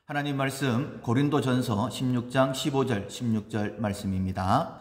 하나님 말씀 고린도전서 16장 15절 16절 말씀입니다.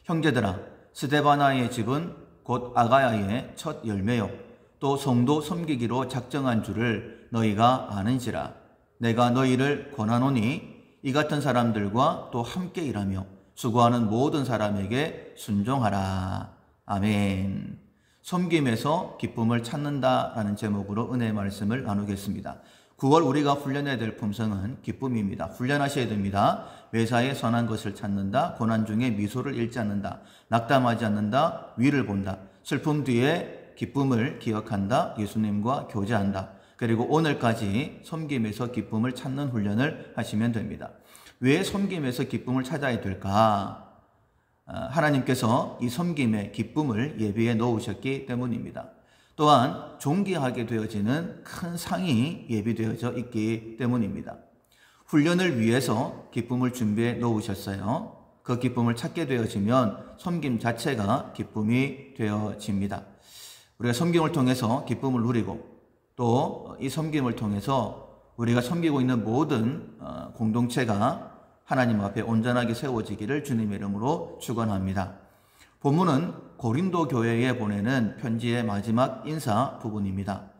형제들아, 스데바나의 집은 곧 아가야의 첫 열매요 또 성도 섬기기로 작정한 줄을 너희가 아는지라. 내가 너희를 권하노니 이 같은 사람들과 또 함께 일하며 수고하는 모든 사람에게 순종하라. 아멘. 섬김에서 기쁨을 찾는다라는 제목으로 은혜의 말씀을 나누겠습니다. 9월 우리가 훈련해야 될 품성은 기쁨입니다. 훈련하셔야 됩니다. 매사에 선한 것을 찾는다. 고난 중에 미소를 잃지 않는다. 낙담하지 않는다. 위를 본다. 슬픔 뒤에 기쁨을 기억한다. 예수님과 교제한다. 그리고 오늘까지 섬김에서 기쁨을 찾는 훈련을 하시면 됩니다. 왜 섬김에서 기쁨을 찾아야 될까? 하나님께서 이 섬김의 기쁨을 예비해 놓으셨기 때문입니다. 또한 존귀하게 되어지는 큰 상이 예비되어져 있기 때문입니다. 훈련을 위해서 기쁨을 준비해 놓으셨어요. 그 기쁨을 찾게 되어지면 섬김 자체가 기쁨이 되어집니다. 우리가 섬김을 통해서 기쁨을 누리고 또 이 섬김을 통해서 우리가 섬기고 있는 모든 공동체가 하나님 앞에 온전하게 세워지기를 주님의 이름으로 축원합니다. 본문은 고린도 교회에 보내는 편지의 마지막 인사 부분입니다.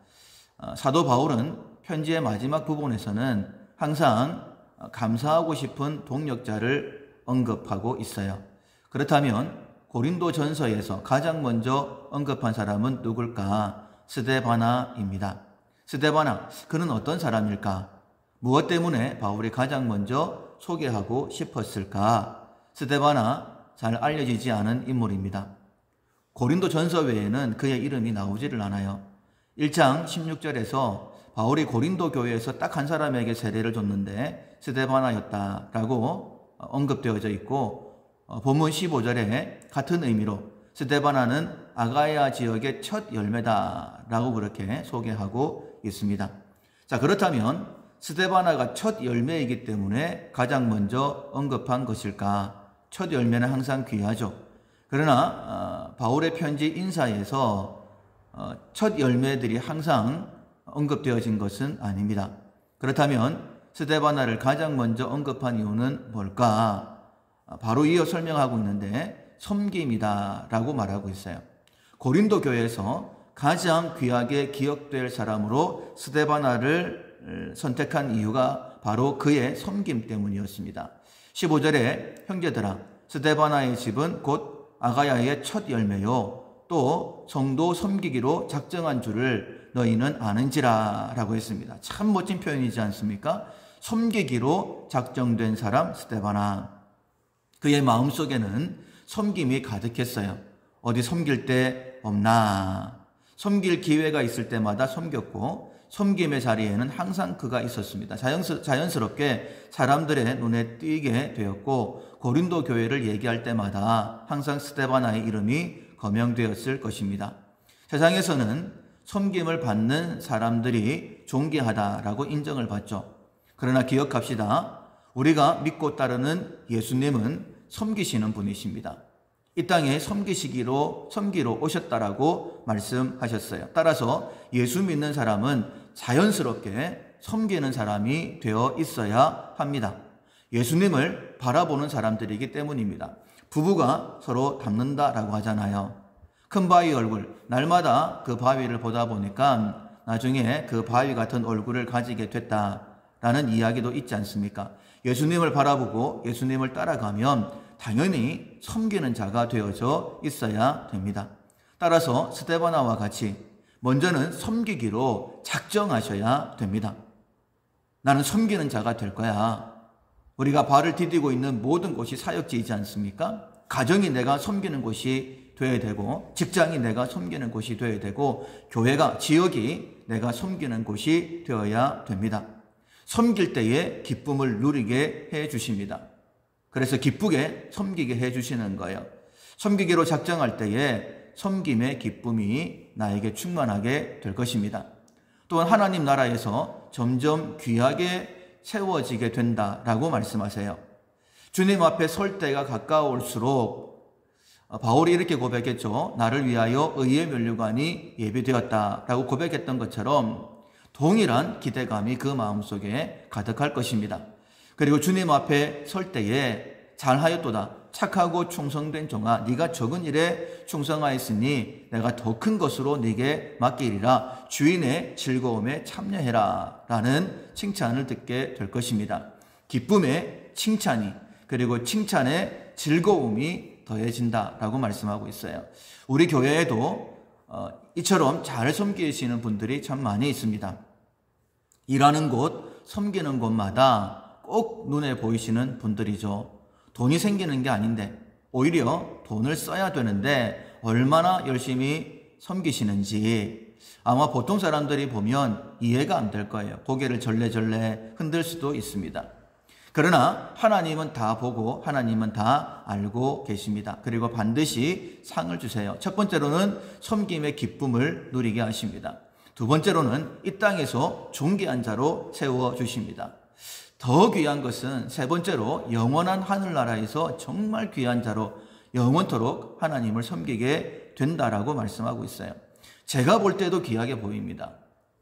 사도 바울은 편지의 마지막 부분에서는 항상 감사하고 싶은 동역자를 언급하고 있어요. 그렇다면 고린도 전서에서 가장 먼저 언급한 사람은 누굴까? 스데바나입니다. 스데바나, 그는 어떤 사람일까? 무엇 때문에 바울이 가장 먼저 소개하고 싶었을까? 스데바나, 잘 알려지지 않은 인물입니다. 고린도 전서 외에는 그의 이름이 나오지를 않아요. 1장 16절에서 바울이 고린도 교회에서 딱 한 사람에게 세례를 줬는데 스데바나였다라고 언급되어져 있고, 본문 15절에 같은 의미로 스데바나는 아가야 지역의 첫 열매다라고 그렇게 소개하고 있습니다. 자, 그렇다면 스데바나가 첫 열매이기 때문에 가장 먼저 언급한 것일까? 첫 열매는 항상 귀하죠. 그러나 바울의 편지 인사에서 첫 열매들이 항상 언급되어진 것은 아닙니다. 그렇다면 스데바나를 가장 먼저 언급한 이유는 뭘까? 바로 이어 설명하고 있는데 섬김이다라고 말하고 있어요. 고린도 교회에서 가장 귀하게 기억될 사람으로 스데바나를 선택한 이유가 바로 그의 섬김 때문이었습니다. 15절에 형제들아, 스데바나의 집은 곧 아가야의 첫 열매요 또 성도 섬기기로 작정한 줄을 너희는 아는지라 라고 했습니다. 참 멋진 표현이지 않습니까? 섬기기로 작정된 사람 스데바나. 그의 마음속에는 섬김이 가득했어요. 어디 섬길 데 없나? 섬길 기회가 있을 때마다 섬겼고 섬김의 자리에는 항상 그가 있었습니다. 자연스럽게 사람들의 눈에 띄게 되었고 고린도 교회를 얘기할 때마다 항상 스데바나의 이름이 거명되었을 것입니다. 세상에서는 섬김을 받는 사람들이 존귀하다라고 인정을 받죠. 그러나 기억합시다. 우리가 믿고 따르는 예수님은 섬기시는 분이십니다. 이 땅에 섬기러 오셨다라고 말씀하셨어요. 따라서 예수 믿는 사람은 자연스럽게 섬기는 사람이 되어 있어야 합니다. 예수님을 바라보는 사람들이기 때문입니다. 부부가 서로 닮는다라고 하잖아요. 큰 바위 얼굴, 날마다 그 바위를 보다 보니까 나중에 그 바위 같은 얼굴을 가지게 됐다라는 이야기도 있지 않습니까? 예수님을 바라보고 예수님을 따라가면 당연히 섬기는 자가 되어져 있어야 됩니다. 따라서 스데바나와 같이 먼저는 섬기기로 작정하셔야 됩니다. 나는 섬기는 자가 될 거야. 우리가 발을 디디고 있는 모든 곳이 사역지이지 않습니까? 가정이 내가 섬기는 곳이 되어야 되고, 직장이 내가 섬기는 곳이 되어야 되고, 교회가, 지역이 내가 섬기는 곳이 되어야 됩니다. 섬길 때에 기쁨을 누리게 해 주십니다. 그래서 기쁘게 섬기게 해 주시는 거예요. 섬기기로 작정할 때에 섬김의 기쁨이 나에게 충만하게 될 것입니다. 또한 하나님 나라에서 점점 귀하게 채워지게 된다라고 말씀하세요. 주님 앞에 설 때가 가까울수록 바울이 이렇게 고백했죠. 나를 위하여 의의 면류관이 예비되었다라고 고백했던 것처럼 동일한 기대감이 그 마음속에 가득할 것입니다. 그리고 주님 앞에 설 때에 잘하였도다 착하고 충성된 종아 네가 적은 일에 충성하였으니 내가 더 큰 것으로 네게 맡기리라 주인의 즐거움에 참여해라 라는 칭찬을 듣게 될 것입니다. 기쁨의 칭찬이 그리고 칭찬의 즐거움이 더해진다라고 말씀하고 있어요. 우리 교회에도 이처럼 잘 섬기시는 분들이 참 많이 있습니다. 일하는 곳, 섬기는 곳마다 꼭 눈에 보이시는 분들이죠. 돈이 생기는 게 아닌데 오히려 돈을 써야 되는데 얼마나 열심히 섬기시는지 아마 보통 사람들이 보면 이해가 안 될 거예요. 고개를 절레절레 흔들 수도 있습니다. 그러나 하나님은 다 보고 하나님은 다 알고 계십니다. 그리고 반드시 상을 주세요. 첫 번째로는 섬김의 기쁨을 누리게 하십니다. 두 번째로는 이 땅에서 존귀한 자로 세워주십니다. 더 귀한 것은 세 번째로 영원한 하늘나라에서 정말 귀한 자로 영원토록 하나님을 섬기게 된다라고 말씀하고 있어요. 제가 볼 때도 귀하게 보입니다.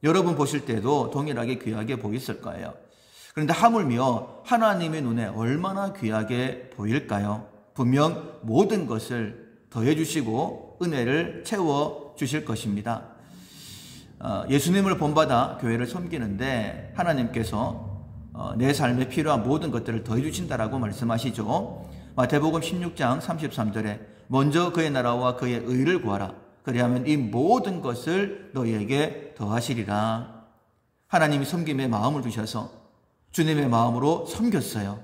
여러분 보실 때도 동일하게 귀하게 보였을 거예요. 그런데 하물며 하나님의 눈에 얼마나 귀하게 보일까요? 분명 모든 것을 더해주시고 은혜를 채워주실 것입니다. 예수님을 본받아 교회를 섬기는데 하나님께서 내 삶에 필요한 모든 것들을 더해주신다라고 말씀하시죠. 마태복음 16장 33절에 먼저 그의 나라와 그의 의를 구하라. 그리하면 이 모든 것을 너희에게 더하시리라. 하나님이 섬김의 마음을 주셔서 주님의 마음으로 섬겼어요.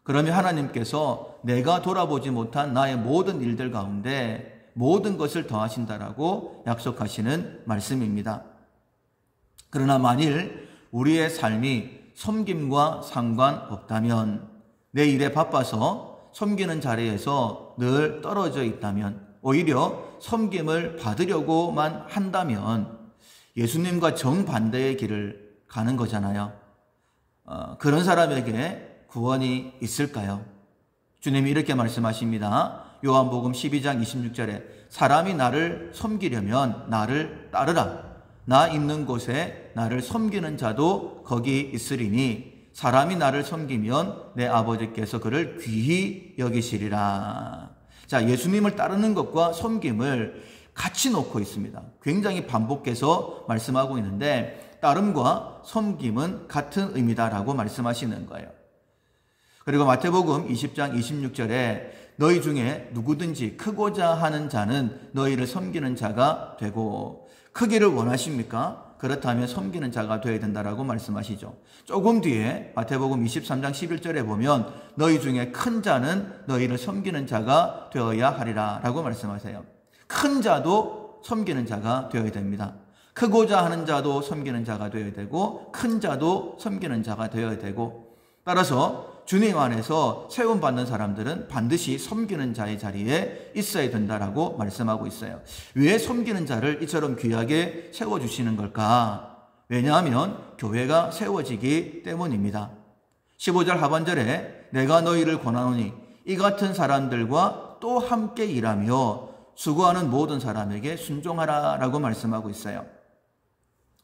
그러면 하나님께서 내가 돌아보지 못한 나의 모든 일들 가운데 모든 것을 더하신다라고 약속하시는 말씀입니다. 그러나 만일 우리의 삶이 섬김과 상관없다면 내 일에 바빠서 섬기는 자리에서 늘 떨어져 있다면 오히려 섬김을 받으려고만 한다면 예수님과 정반대의 길을 가는 거잖아요. 그런 사람에게 구원이 있을까요? 주님이 이렇게 말씀하십니다. 요한복음 12장 26절에 사람이 나를 섬기려면 나를 따르라. 나 있는 곳에 나를 섬기는 자도 거기 있으리니 사람이 나를 섬기면 내 아버지께서 그를 귀히 여기시리라. 자, 예수님을 따르는 것과 섬김을 같이 놓고 있습니다. 굉장히 반복해서 말씀하고 있는데 따름과 섬김은 같은 의미다라고 말씀하시는 거예요. 그리고 마태복음 20장 26절에 너희 중에 누구든지 크고자 하는 자는 너희를 섬기는 자가 되고 크기를 원하십니까? 그렇다면 섬기는 자가 되어야 된다라고 말씀하시죠. 조금 뒤에 마태복음 23장 11절에 보면 너희 중에 큰 자는 너희를 섬기는 자가 되어야 하리라 라고 말씀하세요. 큰 자도 섬기는 자가 되어야 됩니다. 크고자 하는 자도 섬기는 자가 되어야 되고 큰 자도 섬기는 자가 되어야 되고 따라서 주님 안에서 세움받는 사람들은 반드시 섬기는 자의 자리에 있어야 된다라고 말씀하고 있어요. 왜 섬기는 자를 이처럼 귀하게 세워주시는 걸까? 왜냐하면 교회가 세워지기 때문입니다. 15절 하반절에 내가 너희를 권하노니 이 같은 사람들과 또 함께 일하며 수고하는 모든 사람에게 순종하라 라고 말씀하고 있어요.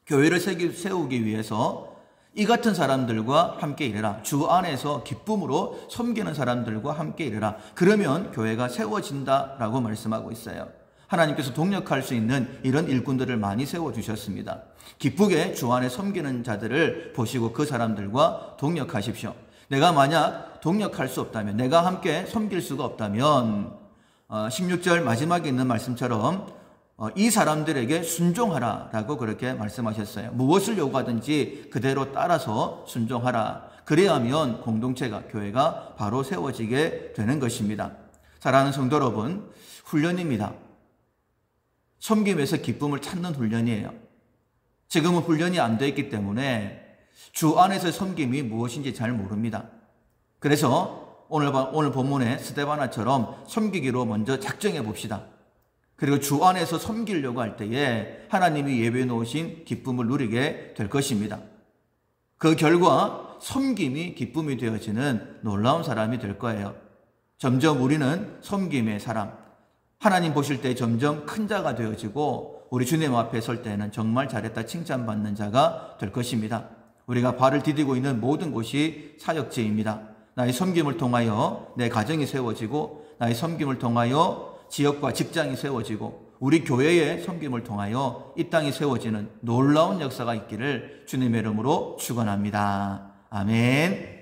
교회를 세우기 위해서 이 같은 사람들과 함께 일해라. 주 안에서 기쁨으로 섬기는 사람들과 함께 일해라. 그러면 교회가 세워진다라고 말씀하고 있어요. 하나님께서 동력할 수 있는 이런 일꾼들을 많이 세워주셨습니다. 기쁘게 주 안에 섬기는 자들을 보시고 그 사람들과 동력하십시오. 내가 만약 동력할 수 없다면, 내가 함께 섬길 수가 없다면 16절 마지막에 있는 말씀처럼 이 사람들에게 순종하라 라고 그렇게 말씀하셨어요. 무엇을 요구하든지 그대로 따라서 순종하라. 그래야 하면 공동체가, 교회가 바로 세워지게 되는 것입니다. 사랑하는 성도 여러분, 훈련입니다. 섬김에서 기쁨을 찾는 훈련이에요. 지금은 훈련이 안 되어 있기 때문에 주 안에서 섬김이 무엇인지 잘 모릅니다. 그래서 오늘 본문의 스데바나처럼 섬기기로 먼저 작정해 봅시다. 그리고 주 안에서 섬기려고 할 때에 하나님이 예배해 놓으신 기쁨을 누리게 될 것입니다. 그 결과 섬김이 기쁨이 되어지는 놀라운 사람이 될 거예요. 점점 우리는 섬김의 사람, 하나님 보실 때 점점 큰 자가 되어지고 우리 주님 앞에 설 때는 정말 잘했다 칭찬받는 자가 될 것입니다. 우리가 발을 디디고 있는 모든 곳이 사역지입니다. 나의 섬김을 통하여 내 가정이 세워지고 나의 섬김을 통하여 지역과 직장이 세워지고 우리 교회의 섬김을 통하여 이 땅이 세워지는 놀라운 역사가 있기를 주님의 이름으로 축원합니다. 아멘.